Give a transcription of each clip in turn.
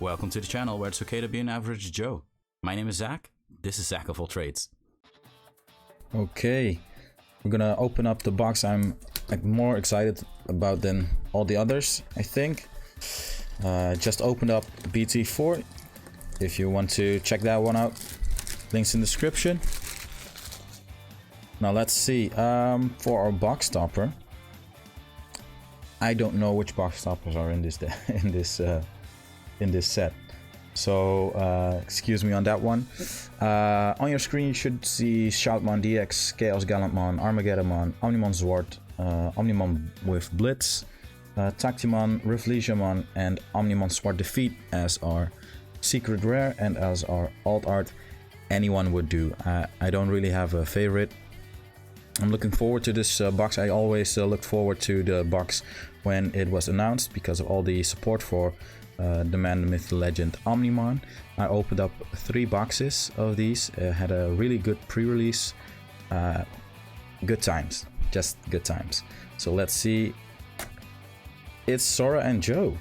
Welcome to the channel where it's okay to be an average Joe. My name is Zack. This is Zack of all trades. Okay, we're gonna open up the box I'm more excited about than all the others, I think. Just opened up BT4. If you want to check that one out, links in the description. Now let's see, for our box topper, I don't know which box toppers are in this in this set, so excuse me on that one. On your screen you should see Shoutmon DX, Chaos Gallantmon, Armageddonmon, Omnimon Zwart, Omnimon with Blitz, Tactimon, Reflesiamon, and Omnimon Sword Defeat as our secret rare and as our alt art. Anyone would do. I don't really have a favorite. I'm looking forward to this box. I always looked forward to the box when it was announced because of all the support for the man, the myth, the legend Omnimon. I opened up 3 boxes of these, had a really good pre-release. Good times, just good times. So let's see. It's Sora and Joe.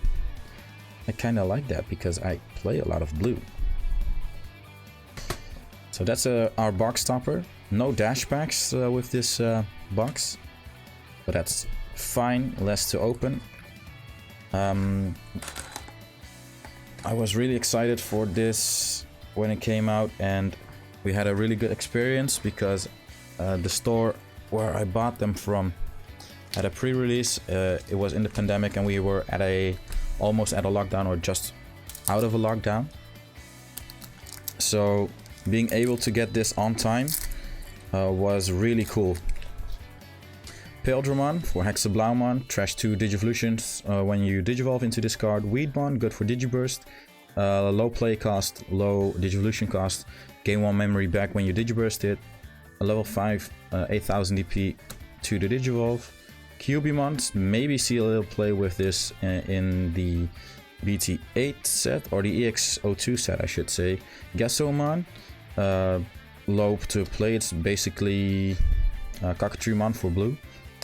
I kind of like that because I play a lot of blue. So that's our box topper. No dash packs with this box, but that's fine. Less to open. I was really excited for this when it came out, and we had a really good experience because the store where I bought them from had a pre-release. It was in the pandemic and we were at almost at a lockdown or just out of a lockdown. So being able to get this on time was really cool. Paildramon for Hexablaumon, trash 2 Digivolutions when you Digivolve into this card. Weedmon, good for Digiburst, low play cost, low Digivolution cost, gain 1 memory back when you Digiburst it. A level 5 8000 DP to the Digivolve. Cubimon, maybe see a little play with this in the BT8 set, or the EX02 set I should say. Gasomon, low to play, it's basically Cockatreemon for blue.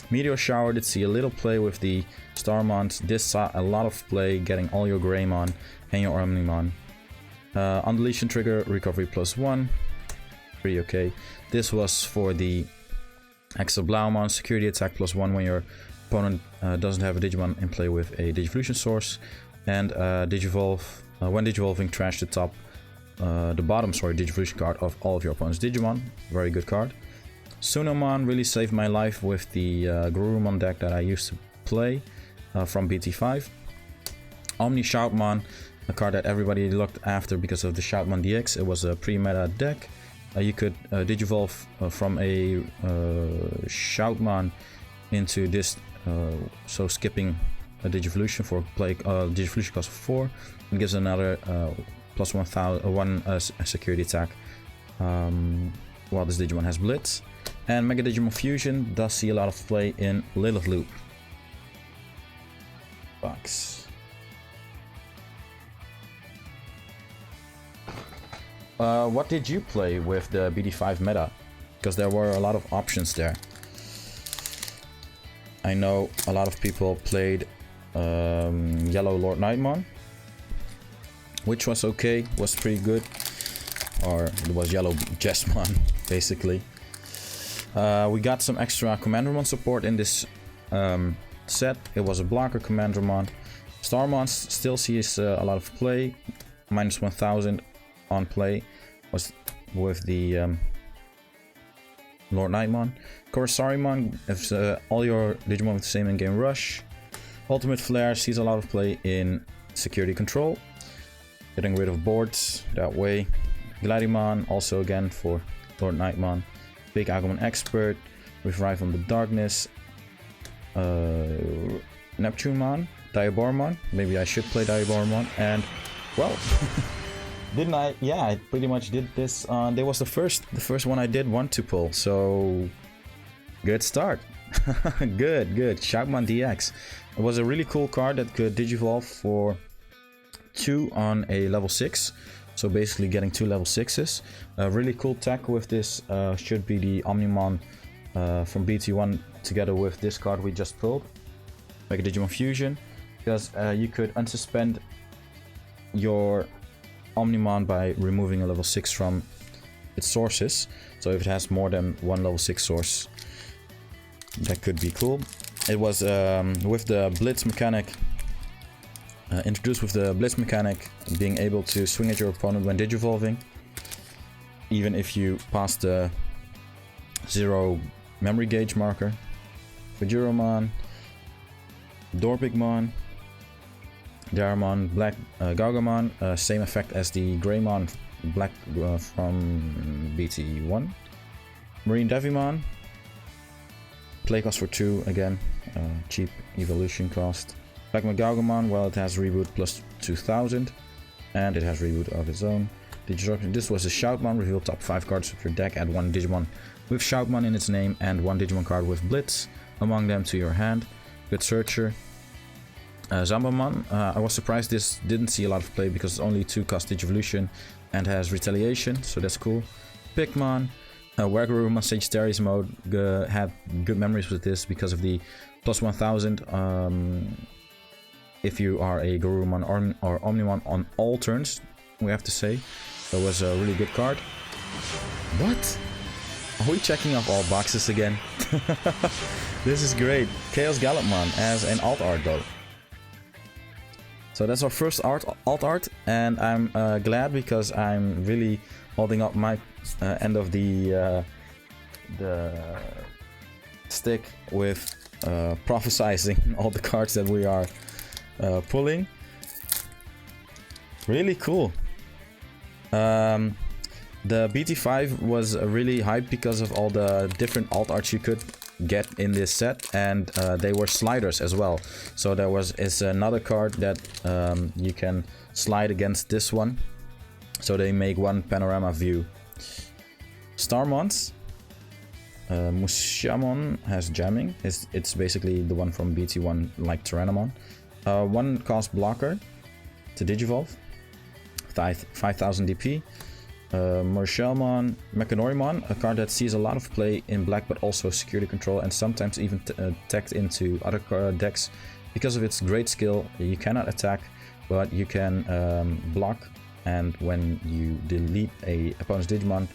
Meteor Shower did see a little play with the Starmons. This saw a lot of play, getting all your Greymon and your Omnimon. Undeletion Trigger, Recovery +1. Pretty okay. This was for the Hexablaumon, Security Attack +1 when your opponent doesn't have a Digimon in play with a Digivolution source. And Digivolve, when Digivolving, trash the bottom Digivolution card of all of your opponent's Digimon. Very good card. Sunomon really saved my life with the Garurumon deck that I used to play from BT5. Omni Shoutmon, a card that everybody looked after because of the Shoutmon DX. It was a pre-meta deck. You could Digivolve from a Shoutmon into this, so skipping a Digivolution for play Digivolution cost of 4. It gives another +1 security attack while this Digimon has Blitz. And Mega Digimon Fusion does see a lot of play in Lilith Loop box. What did you play with the BT5 meta? Because there were a lot of options there. I know a lot of people played Yellow Lord Nightmon, which was okay, was pretty good. Or it was Yellow Jesmon, basically. We got some extra Commandramon support in this set. It was a blocker Commandramon. Starmon still sees a lot of play. -1000 on play was with the Lord Nightmon. Corsarimon, if all your Digimon with the same in-game rush. Ultimate Flare sees a lot of play in security control, getting rid of boards that way. Gladiemon also again for Lord Nightmon. Big Agumon Expert with Rive on the Darkness. Neptunemon, Diabormon. Maybe I should play Diabormon. And well, didn't I? Yeah, I pretty much did this. There was the first one I did want to pull. So good start. good. Shoutmon DX. It was a really cool card that could Digivolve for 2 on a level 6. So basically getting 2 level 6s. A really cool tech with this should be the Omnimon from BT1 together with this card we just pulled. Mega Digimon Fusion. Because you could unsuspend your Omnimon by removing a level 6 from its sources. So if it has more than one level 6 source, that could be cool. It was with the Blitz mechanic, introduced with the Blitz mechanic, being able to swing at your opponent when digivolving, even if you pass the 0 memory gauge marker. Fujiromon, Dorbigmon, Daramon, BlackWargreymon, same effect as the Greymon Black from BT1. Marine Devimon, play cost for 2 again, cheap evolution cost. BlackWargreymon, well, it has reboot plus 2000, and it has reboot of its own. This was a Shoutmon, reveal top 5 cards of your deck, add 1 Digimon with Shoutmon in its name and 1 Digimon card with Blitz among them to your hand. Good Searcher. Zambamon, I was surprised this didn't see a lot of play because it's only 2 cost Digivolution and has Retaliation, so that's cool. Pikmon, Wargreymon Sagittarius mode, had good memories with this because of the plus 1000 if you are a Garurumon or Omnimon on all turns, we have to say. That was a really good card. What? Are we checking off all boxes again? This is great. Chaos Gallopmon as an alt art though. So that's our first alt art, and I'm glad because I'm really holding up my end of the stick with prophesizing all the cards that we are pulling. Really cool. The BT5 was really hyped because of all the different alt arts you could get in this set, and they were sliders as well. So there is another card that you can slide against this one, so they make one panorama view. Starmons, Mushamon has jamming. It's basically the one from BT1 like Tyrannomon. 1 cost blocker to digivolve, 5000 DP. Marshalmon, Mechanorimon, a card that sees a lot of play in black but also security control and sometimes even tagged into other decks. Because of its great skill, you cannot attack, but you can block, and when you delete a opponent's Digimon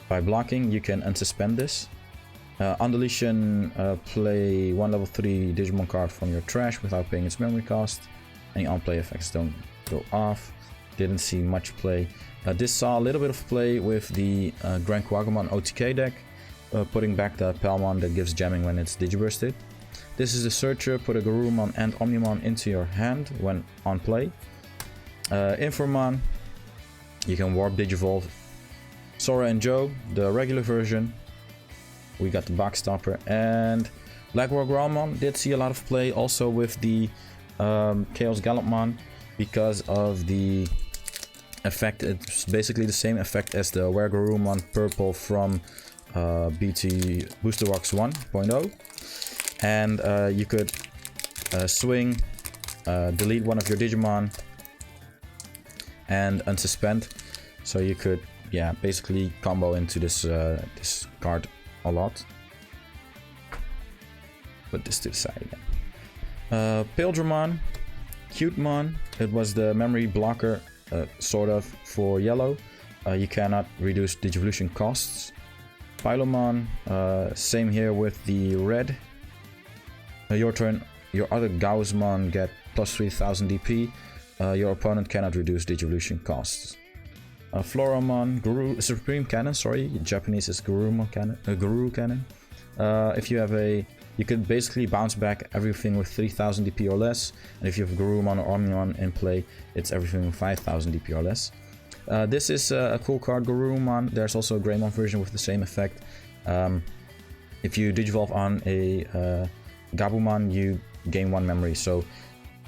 by blocking, you can unsuspend this. On deletion, play 1 level 3 Digimon card from your trash without paying its memory cost. Any on-play effects don't go off. Didn't see much play. This saw a little bit of play with the BlackWargreymon OTK deck, putting back the Palmon that gives jamming when it's digibursted. This is the Searcher, put a Garurumon and Omnimon into your hand when on play. Informon, you can warp digivolve. Sora and Joe, the regular version. We got the box stopper, and BlackWargreymon did see a lot of play also with the Chaos Gallopmon because of the effect. It's basically the same effect as the Wargreymon purple from BT Booster Box 1.0, and you could swing, delete one of your Digimon and unsuspend, so you could basically combo into this this card a lot. Put this to the side again. Pildramon, Cutemon, it was the memory blocker sort of for yellow. You cannot reduce Digivolution costs. Pylomon, same here with the red. Your turn, your other Gaussmon get plus 3000 DP. Your opponent cannot reduce Digivolution costs. Floramon, Supreme Cannon, sorry, Japanese is Garurumon Cannon, Guru Cannon. If you have you can basically bounce back everything with 3000 DP or less, and if you have Garurumon or Omnimon in play, it's everything with 5000 DP or less. This is a cool card, Garurumon. There's also a Greymon version with the same effect. If you digivolve on a Gabumon, you gain 1 memory, so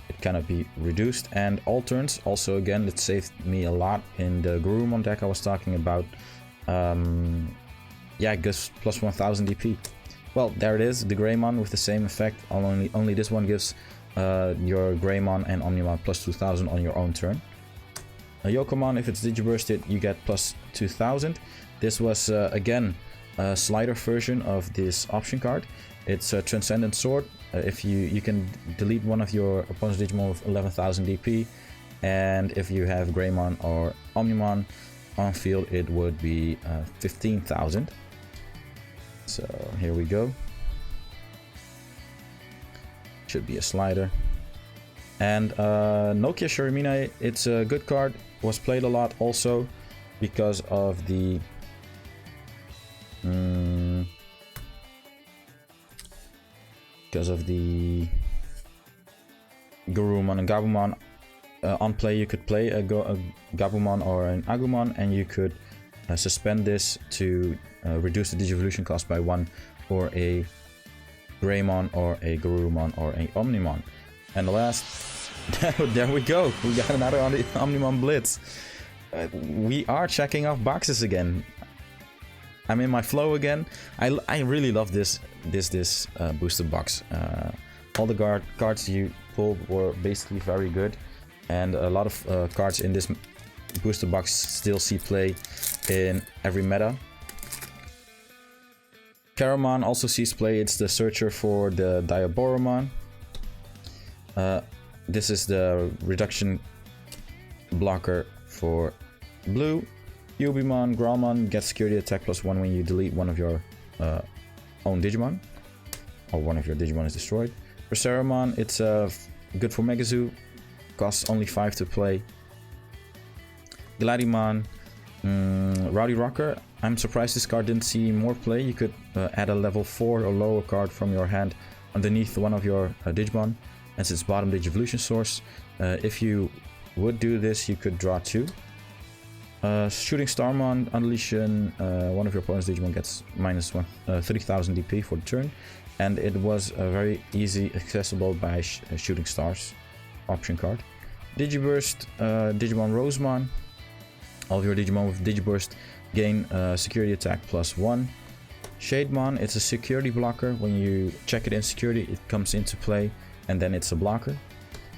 it cannot be reduced. And all turns, also again, it saved me a lot in the Garurumon deck I was talking about. Yeah, it gives plus 1000 DP. Well, there it is, the Greymon with the same effect, only this one gives your Greymon and Omnimon plus 2000 on your own turn. Yokomon, if it's digibursted, you get plus 2000. This was again a slider version of this option card. It's a Transcendent Sword. If you can delete one of your opponent's Digimon with 11,000 DP, And if you have Greymon or Omnimon on field, it would be 15,000. So here we go. Should be a slider. And Nokia Shiramine, it's a good card. Was played a lot also because of the Garurumon and Gabumon. On play, you could play a Gabumon or an Agumon, and you could suspend this to reduce the Digivolution cost by 1 for a Greymon or a Garurumon or a Omnimon. And the last, there we go, we got another Omnimon Blitz. We are checking off boxes again. I'm in my flow again. I really love this booster box. All the cards you pulled were basically very good, and a lot of cards in this booster box still see play in every meta. Caramon also sees play. It's the searcher for the Diaboromon. This is the reduction blocker for blue. Cubimon, Growlmon gets security attack +1 when you delete one of your own Digimon, or one of your Digimon is destroyed. For Ceramon, it's good for Megazoo, costs only 5 to play. Gladimon, Rowdy Rocker, I'm surprised this card didn't see more play. You could add a level 4 or lower card from your hand underneath one of your Digimon as its bottom Digivolution source. If you would do this, you could draw 2. Shooting Starmon, unleashing one of your opponent's Digimon gets -1, 30,000 DP for the turn, and it was very easy accessible by Shooting Stars option card. Digiburst, Digimon Rosemon. All of your Digimon with Digiburst gain security attack +1. Shademon, it's a security blocker. When you check it in security, it comes into play, and then it's a blocker.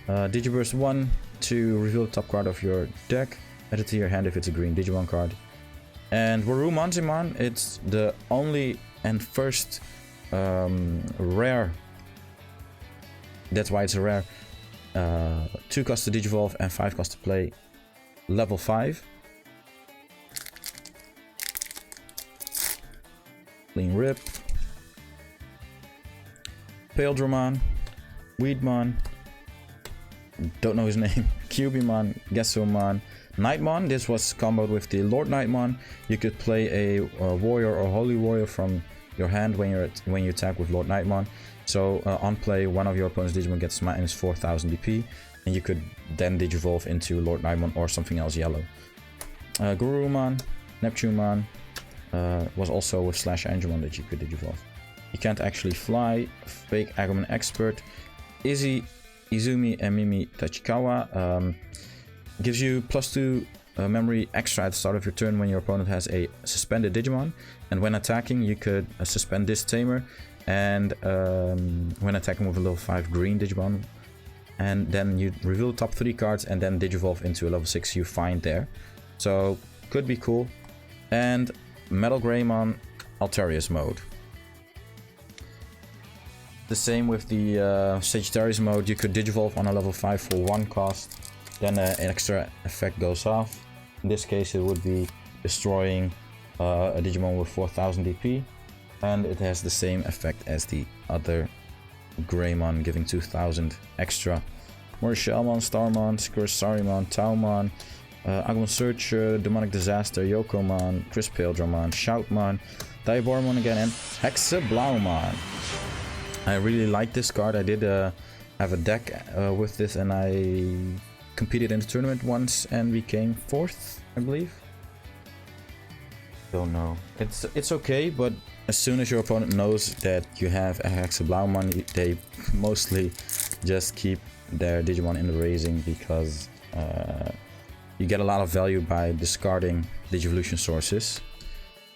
Digiburst 1 to reveal the top card of your deck. Add it to your hand if it's a green Digimon card. And Warumonzimon, it's the only and first rare. That's why it's a rare. 2 cost to Digivolve and 5 cost to play. Level 5. Clean Rip. Paildramon. Weedmon. Don't know his name. Cubimon. Gesomon. Nightmon, this was comboed with the Lord Nightmon. You could play a warrior or holy warrior from your hand when you attack with Lord Nightmon. So on play, one of your opponent's Digimon gets -4,000 DP, and you could then Digivolve into Lord Nightmon or something else yellow. Garurumon, Neptunemon was also with /Angemon that you could Digivolve. You can't actually fly. Fake Agumon Expert, Izumi and Mimi Tachikawa. Gives you +2 memory extra at the start of your turn when your opponent has a suspended Digimon, and when attacking you could suspend this Tamer, and when attacking with a level 5 green Digimon, and then you reveal the top 3 cards and then Digivolve into a level 6 you find there. So could be cool. And Metal Greymon Altarius mode. The same with the Sagittarius mode. You could Digivolve on a level 5 for 1 cost. Then an extra effect goes off. In this case, it would be destroying a Digimon with 4,000 DP, and it has the same effect as the other Greymon, giving 2,000 extra. Morishellmon, Starmon, Skursarimon, Taumon, Agumon Searcher, Demonic Disaster, Yokomon, Chris Paildramon, Shoutmon, Diaboromon again, and Hexablaumon. I really like this card. I did have a deck with this, and I competed in the tournament once and we came 4th, I believe. Don't know. It's okay, but as soon as your opponent knows that you have a Hexablaumon, they mostly just keep their Digimon in the raising, because you get a lot of value by discarding Digivolution sources.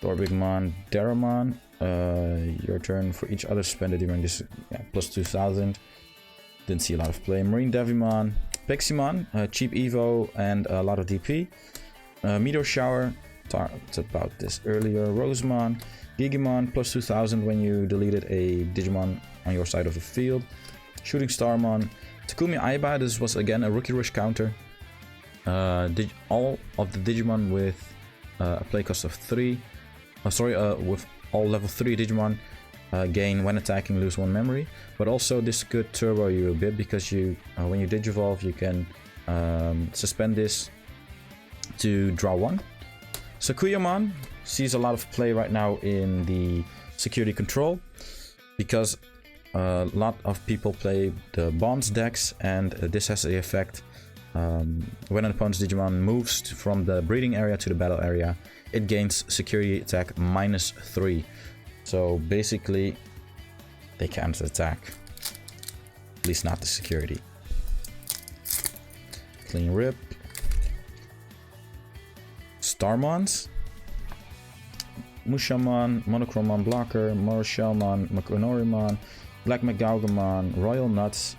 Torbigmon, Deramon, your turn. For each other suspended Digimon, this +2,000. Didn't see a lot of play. Marine Devimon, Piximon, cheap Evo and a lot of DP. Meteor Shower, talked about this earlier. Rosemon, Gigimon, +2,000 when you deleted a Digimon on your side of the field. Shooting Starmon, Takumi Aiba, this was again a Rookie Rush counter. all of the Digimon with a play cost of 3, with all level 3 Digimon gain when attacking lose 1 memory, but also this could turbo you a bit because you when you Digivolve you can suspend this to draw 1. Sakuyamon sees a lot of play right now in the security control because a lot of people play the bonds decks, and this has the effect when an opponent's Digimon moves from the breeding area to the battle area, it gains security attack -3. So basically they can't attack, at least not the security. Clean rip. Starmons, Mushamon, Monochromon Blocker, Moroshelmon, Makonorimon, BlackWargreymon, Royal Nuts.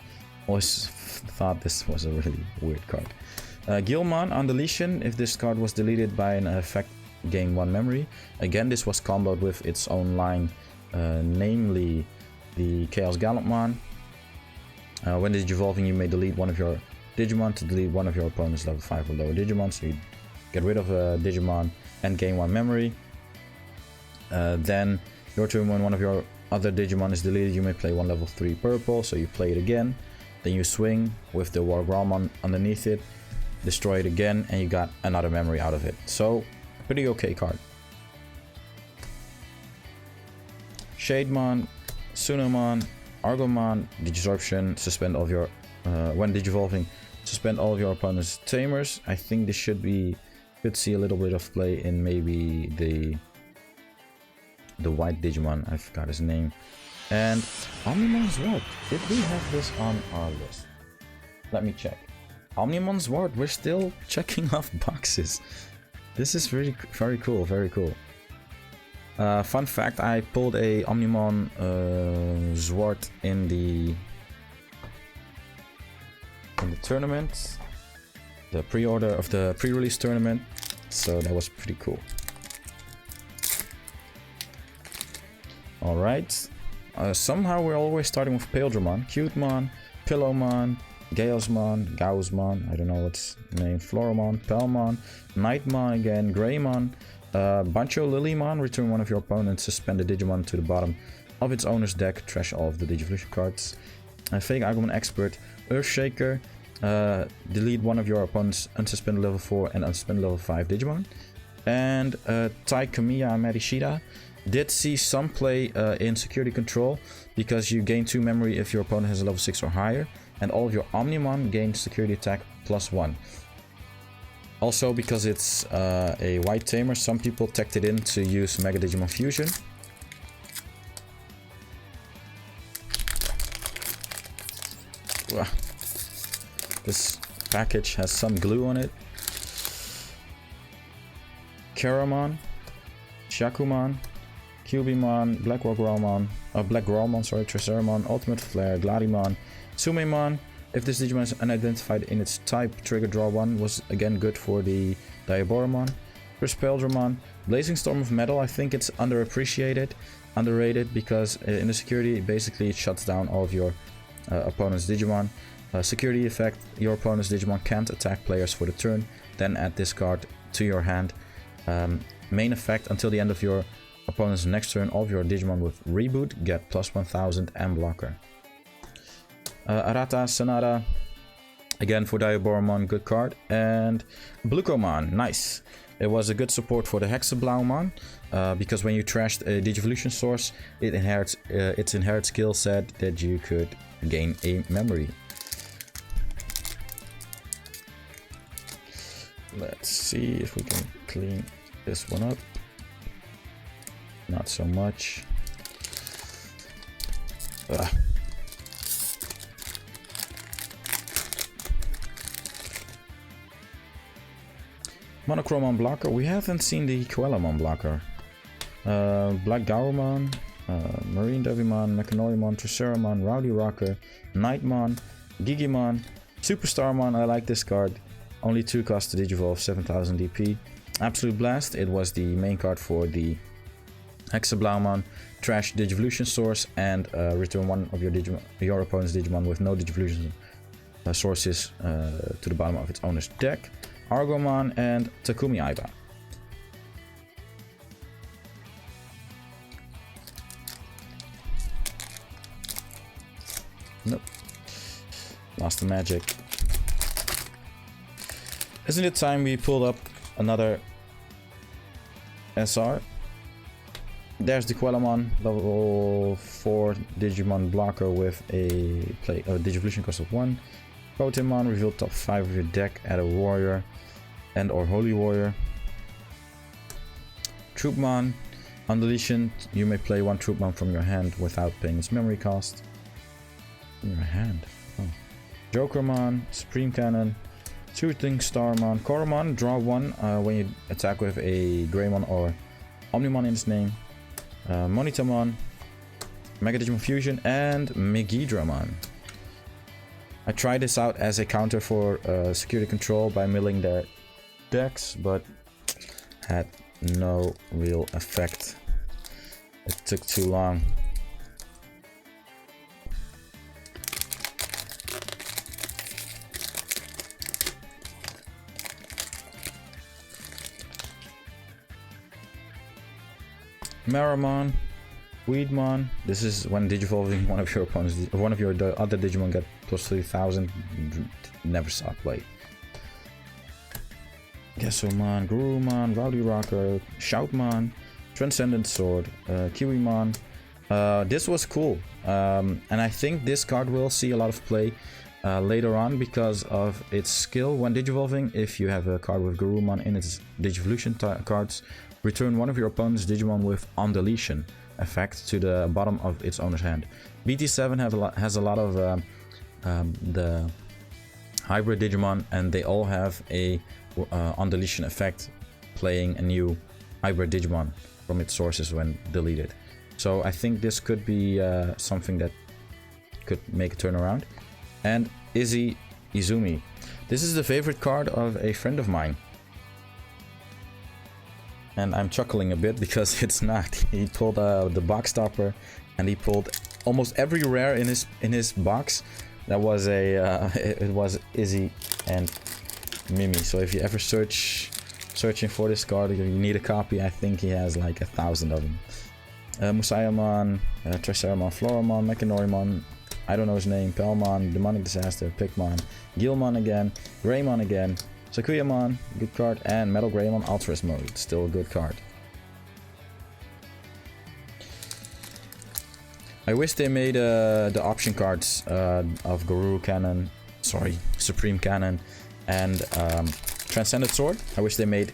Always thought this was a really weird card. Gilmon on deletion. If this card was deleted by an effect, gain 1 memory. Again, this was comboed with its own line, namely the Chaos Gallantmon. When Digivolving, you may delete one of your Digimon to delete one of your opponent's level 5 or lower Digimon. So you get rid of a Digimon and gain 1 memory. Then your turn, when one of your other Digimon is deleted, you may play 1 level 3 purple, so you play it again. Then you swing with the Wargreymon underneath it, destroy it again, and you got another memory out of it. So, pretty okay card. Shademon, Sunomon, Argomon, Digisorption, suspend all of your, when Digivolving, suspend all of your opponent's Tamers. I think this should see a little bit of play in maybe the white Digimon, I forgot his name. And Omnimon's Ward. Did we have this on our list? Let me check. Omnimon's Ward. We're still checking off boxes. This is really very cool. Very cool. Fun fact: I pulled a Omnimon Zwart in the tournament, the pre-order of the pre-release tournament. So that was pretty cool. All right. Somehow we're always starting with Paildramon, Cutemon, Pillowmon, Gaussmon, I don't know what's name, Floromon, Pelmon, Nightmon again, Greymon, Bancho Lilymon, return one of your opponent's suspended Digimon to the bottom of its owner's deck, trash all of the Digivolution cards. Fake Agumon Expert, Earthshaker, delete one of your opponent's unsuspended level 4 and unsuspended level 5 Digimon. And Taikamiya Marishita did see some play in security control because you gain 2 memory if your opponent has a level 6 or higher, and all of your Omnimon gain security attack +1. Also, because it's a white tamer, some people teched it in to use Mega Digimon Fusion. This package has some glue on it. Karamon, Shakumon, Cubimon, BlackWargreymon, Triceramon, Ultimate Flare, Gladimon, Sumemon. If this Digimon is unidentified in its type, trigger draw 1 was again good for the Diaboromon. Peldramon, Blazing Storm of Metal. I think it's underrated because in the security, basically it shuts down all of your opponent's Digimon. Security effect: your opponent's Digimon can't attack players for the turn, then add this card to your hand. Main effect: until the end of your opponent's next turn, all of your Digimon with Reboot get +1000 and blocker. Arata Sanada, again for Diaboromon, good card. And Blucomon, nice. It was a good support for the Hexablaumon, because when you trashed a Digivolution source, it inherits its inherent skill set that you could gain a memory. Let's see if we can clean this one up. Not so much. Monochromon Blocker. We haven't seen the Coelamon Blocker. BlackWargreymon, Marine Devimon, Mechanorimon, Triceramon, Rowdy Rocker, Nightmon, Gigimon, Superstarmon. I like this card. Only 2 cost to Digivolve, 7000 DP. Absolute Blast. It was the main card for the Hexablaumon, trash Digivolution source, and return one of your opponent's Digimon with no Digivolution sources to the bottom of its owner's deck. Argomon, and Takumi Aiba. Nope. Lost the magic. Isn't it time we pulled up another SR? There's the Quellamon, level 4 Digimon blocker with a Digivolution cost of 1. Potemon, reveal top 5 of your deck, add a warrior and or holy warrior. Troopmon, on deletion, you may play one Troopmon from your hand without paying its memory cost. In your hand. Oh. Jokermon, Supreme Cannon, Shooting Starmon, Koromon, draw 1 when you attack with a Greymon or Omnimon in its name. Monitamon, Mega Digimon Fusion, and Megidramon. I tried this out as a counter for security control by milling their decks, but had no real effect. It took too long. Maramon, Weedmon. This is when digivolving one of your opponents, one of your other Digimon get plus 3000. Never saw it play. Gesomon, Gurumon, Rowdy Rocker, Shoutmon, Transcendent Sword, Kiwimon. This was cool, and I think this card will see a lot of play later on because of its skill when digivolving. If you have a card with Gurumon in its Digivolution cards, return one of your opponent's Digimon with on deletion effect to the bottom of its owner's hand. BT7 has a lot of the hybrid Digimon, and they all have a on deletion effect, playing a new hybrid Digimon from its sources when deleted. So I think this could be something that could make a turnaround. And Izumi. This is the favorite card of a friend of mine. And I'm chuckling a bit because it's not. He pulled the box topper, and he pulled almost every rare in his box. That was it was Izzy and Mimi. So if you ever searching for this card, you need a copy. I think he has like 1,000 of them. Musayamon, Triceramon, Floramon, Mechanorimon, I don't know his name, Pelmon, Demonic Disaster, Pikmon, Gilmon again, Greymon again, Sakuyamon, good card, and BlackWargreymon Ultras mode, still a good card. I wish they made the option cards of Supreme Cannon, and Transcendent Sword. I wish they made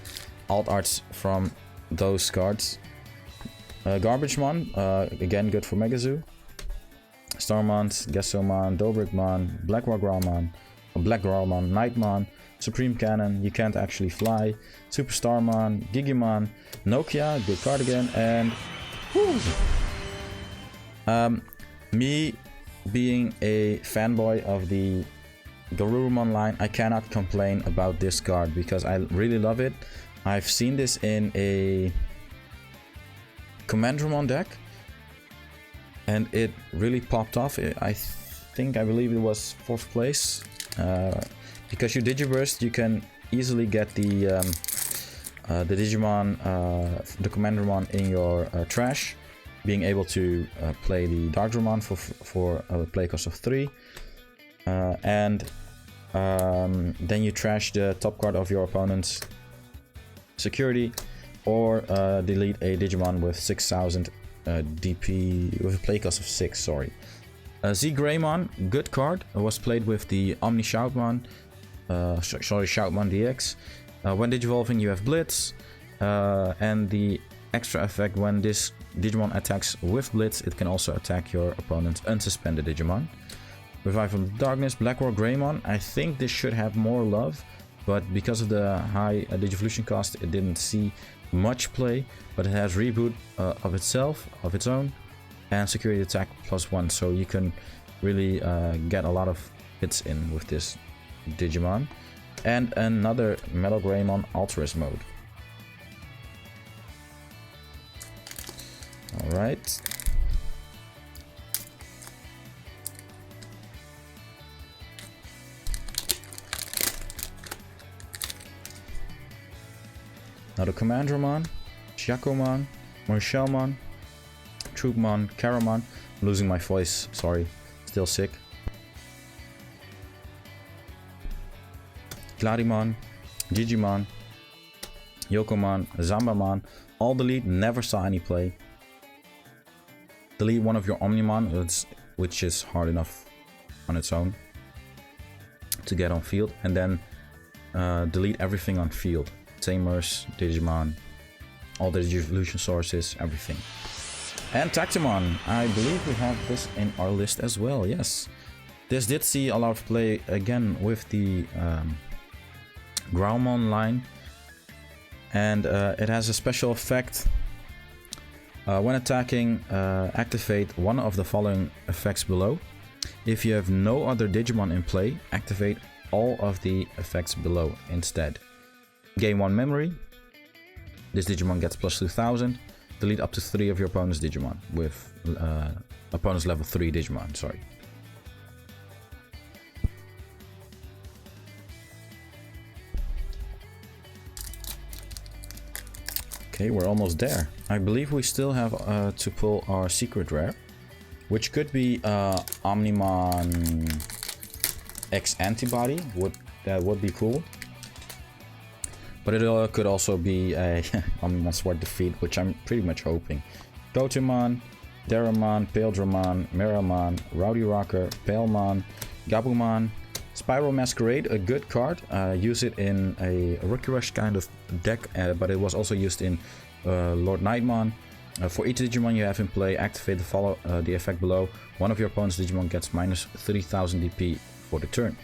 alt arts from those cards. Garbagemon, again good for Megazoo. Starmon, Gesomon, Dobrikmon, BlackWargreymon, Nightmon, Supreme Cannon, you can't actually fly, Superstarmon, Gigimon, Nokia, good card again, and me being a fanboy of the Garurumon line, I cannot complain about this card because I really love it. I've seen this in a Commandromon deck, and it really popped off. I believe it was 4th place. Because you Digiburst, you can easily get the Digimon, the Commandromon in your trash, being able to play the Darkdramon for a play cost of 3, and then you trash the top card of your opponent's security, or delete a Digimon with 6,000 DP with a play cost of 6. Sorry. Z-Greymon, good card, was played with the Omni Shoutmon, Shoutmon DX. When digivolving, you have Blitz, and the extra effect when this Digimon attacks with Blitz, it can also attack your opponent's unsuspended Digimon. Revival of the Darkness, BlackWargreymon. I think this should have more love, but because of the high Digivolution cost, it didn't see much play, but it has reboot of its own, and security attack +1, so you can really get a lot of hits in with this Digimon. And another BlackWargreymon Ultras mode. Alright. Another Commandromon, Shakomon, Marshalmon, Troopmon, Caramon. I'm losing my voice, sorry. Still sick. Gladimon, Digimon, Yokomon, Zambamon. All delete, never saw any play. Delete one of your Omnimon, which is hard enough on its own to get on field. And then delete everything on field. Tamers, Digimon, all the evolution sources, everything. And Tactimon, I believe we have this in our list as well, yes. This did see a lot of play again with the Greymon line. And it has a special effect. When attacking, activate one of the following effects below. If you have no other Digimon in play, activate all of the effects below instead. Gain 1 memory. This Digimon gets plus 2000. Delete up to 3 of your opponent's Digimon with opponent's level 3 Digimon, sorry. Okay, we're almost there. I believe we still have to pull our secret rare, which could be Omnimon X Antibody. That would be cool. But it could also be a Omnimon Sword Defeat, which I'm pretty much hoping. Gotemon, Deramon, Paildramon, Miramon, Rowdy Rocker, Palemon, Gabumon, Spiral Masquerade, a good card. Use it in a Rookie Rush kind of deck, but it was also used in Lord Nightmon. For each Digimon you have in play, activate the effect below. One of your opponent's Digimon gets minus 3000 DP for the turn.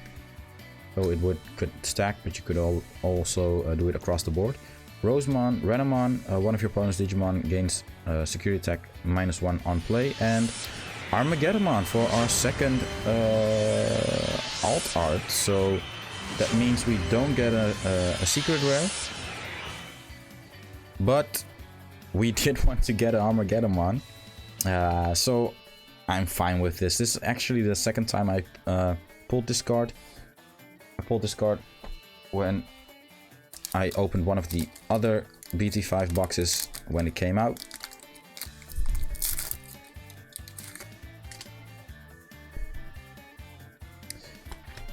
So it could stack, but you could also do it across the board. Rosemon, Renamon, one of your opponent's Digimon gains security attack -1 on play. And Armageddon for our second alt art. So that means we don't get a secret rare. But we did want to get an Armageddon. So I'm fine with this. This is actually the second time I pulled this card. I pulled this card when I opened one of the other BT5 boxes when it came out.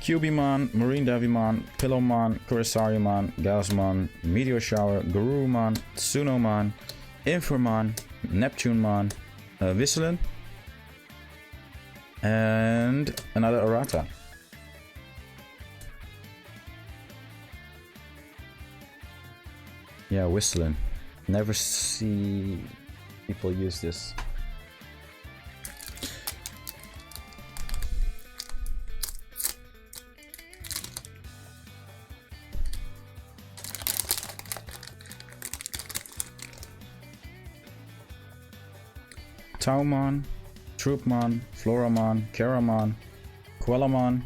Cubimon, Marine Devimon, Pillowmon, Corsariumon, Gaussmon, Meteor Shower, Garurumon, Tsunomon, Informon, Neptunemon, Whistlen, and another Errata. Yeah, Whistlen. Never see people use this. Taumon, Troopmon, Floramon, Caramon, Quellamon,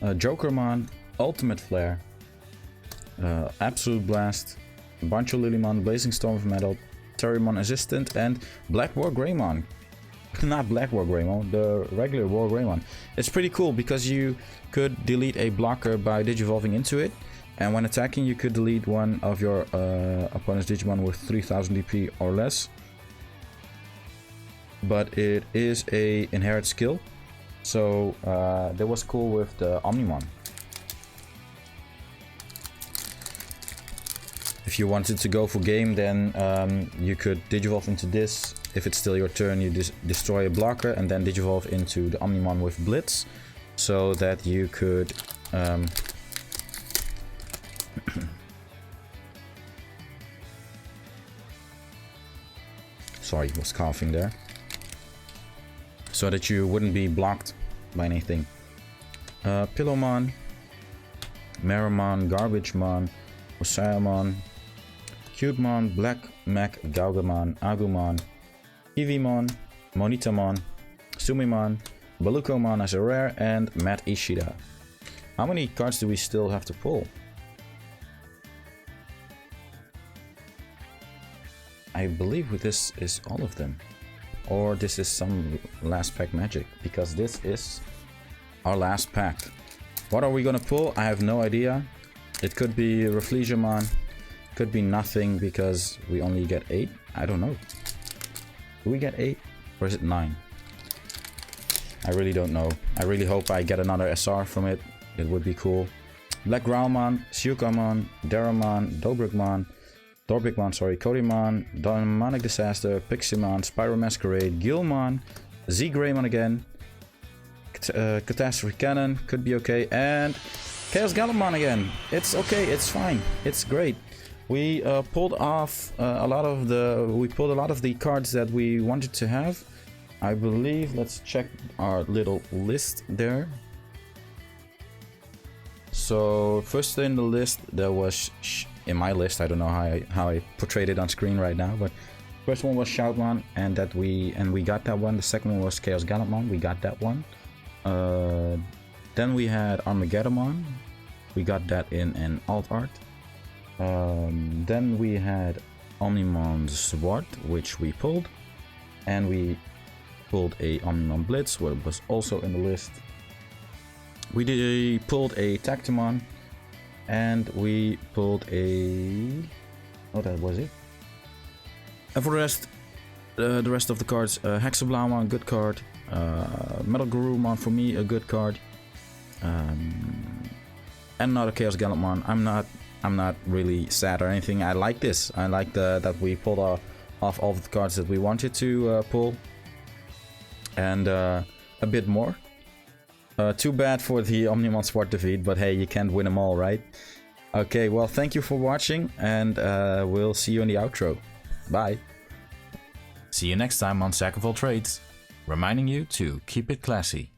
Jokermon, Ultimate Flare, Absolute Blast, Bancho Lilymon, Blazing Storm of Metal, Terriermon Assistant, and BlackWargreymon. Not BlackWargreymon, the regular WarGreymon. It's pretty cool because you could delete a blocker by digivolving into it, and when attacking you could delete one of your opponent's Digimon with 3000 DP or less. But it is a inherit skill, so that was cool with the Omnimon. If you wanted to go for game, then you could digivolve into this. If it's still your turn, you destroy a blocker and then digivolve into the Omnimon with Blitz, so that you could sorry, was coughing there. So that you wouldn't be blocked by anything. Pillowmon, Meramon, Garbagemon, Osayamon, Cutemon, Black Mac, Gaugamon, Agumon, Kivimon, Monitamon, Sumimon, Balukomon as a rare, and Matt Ishida. How many cards do we still have to pull? I believe with this is all of them. Or this is some last pack magic, because this is our last pack. What are we gonna pull? I have no idea. It could be Reflegiamon, Could be nothing because we only get 8. I don't know. Do we get 8? Or is it 9? I really don't know. I really hope I get another SR from it. It would be cool. BlackWargreymon, Shiukamon, Daramon, Dorbigmon, sorry, Kodimon, Demonic Disaster, Piximon, Spyro Masquerade, Gilmon, Z-Greymon again, Catastrophe Cannon, could be okay, and Chaos Gallopmon again. It's okay, it's fine, it's great. We pulled off a lot of the cards that we wanted to have. I believe, let's check our little list there. So first in the list there was, in my list, I don't know how I portrayed it on screen right now, but first one was Shoutmon, and we got that one. The second one was Chaos Gallopmon, we got that one. Then we had Armageddonmon, we got that in an alt art. Then we had Omnimon Sword, which we pulled, and we pulled a Omnimon Blitz, which was also in the list. We pulled a Tactimon, and we pulled a... oh, that was it. And for the rest of the cards, Hexablaumon, good card. Metal Garurumon, for me, a good card. And another Chaos Gallopmon. I'm not really sad or anything. I like this. I like that we pulled off all of the cards that we wanted to pull. And a bit more. Too bad for the Omnimon Sword defeat, but hey, you can't win them all, right? Okay, well, thank you for watching, and we'll see you in the outro. Bye. See you next time on Zack of All Trades, reminding you to keep it classy.